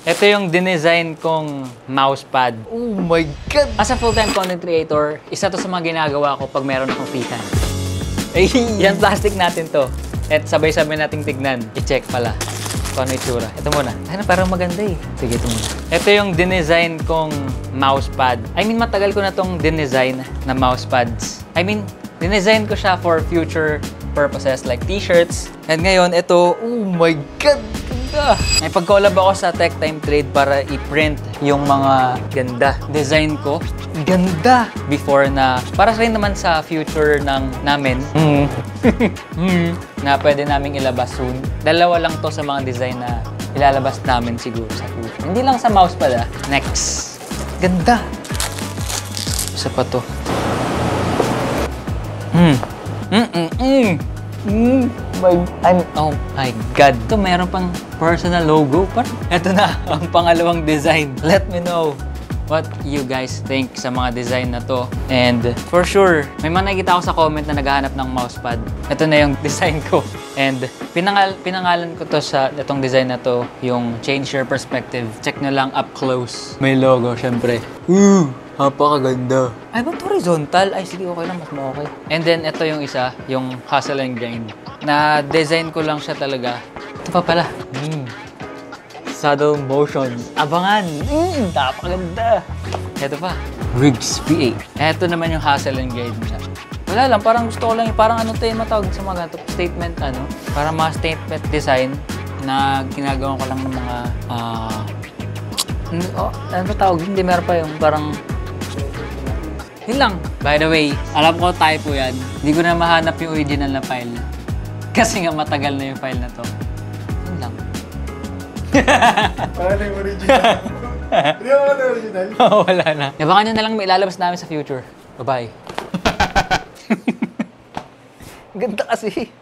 Ito yung dinesign kong mousepad. Oh my God! As a full-time content creator, isa to sa mga ginagawa ko pag meron akong free time. Ay, yan plastic natin to. At sabay-sabay nating tignan. I-check pala kung ano itsura. Ito muna. Ay, parang maganda eh. Sige, ito muna. Ito yung dinesign kong mousepad. I mean, matagal ko na tong dinesign na mousepads. I mean, dinesign ko siya for future purposes like t-shirts. And ngayon, ito, oh my God! Ganda! May pag-collab ako sa Tech Time Trade para i-print yung mga ganda design ko. Ganda! Before na, para rin naman sa future namin. Na pwede naming ilabas soon. Dalawa lang to sa mga design na ilalabas namin siguro sa future. Hindi lang sa mouse pala. Next. Ganda! Isa pa to. Oh my God. Ito, meron pang personal logo. Ito na, ang pangalawang design. Let me know what you guys think sa mga design na to. And for sure, may mga nakikita ako sa comment na naghahanap ng mousepad. Ito na yung design ko. And pinangalan ko to sa itong design na to, yung Change Your Perspective. Check nyo lang up close. May logo, syempre. Napakaganda. Ay, ba't horizontal? Ay, sige, okay lang. Mas okay. And then, ito yung isa, yung Hustle and Grind. Na-design ko lang siya talaga. Ito pa pala. Saddle motion. Abangan. Napakaganda. Ito pa. Rigs V8. Ito naman yung Hustle and Grind siya. Wala lang, parang gusto ko lang, parang ano tayo matawag sa mga ganito, statement, parang mga statement design na ginagawa ko lang ng mga, ano tawag? Hindi, meron pa yung parang, yun lang. By the way, alam ko typo yan. Hindi ko na mahanap yung original na file. Kasi nga matagal na yung file na to. Yun lang. Wala na yung original. Hindi mo na yung original? Oo, wala na. Yabangan nyo na lang may ilalabas namin sa future. Bye-bye. Ganda kasi.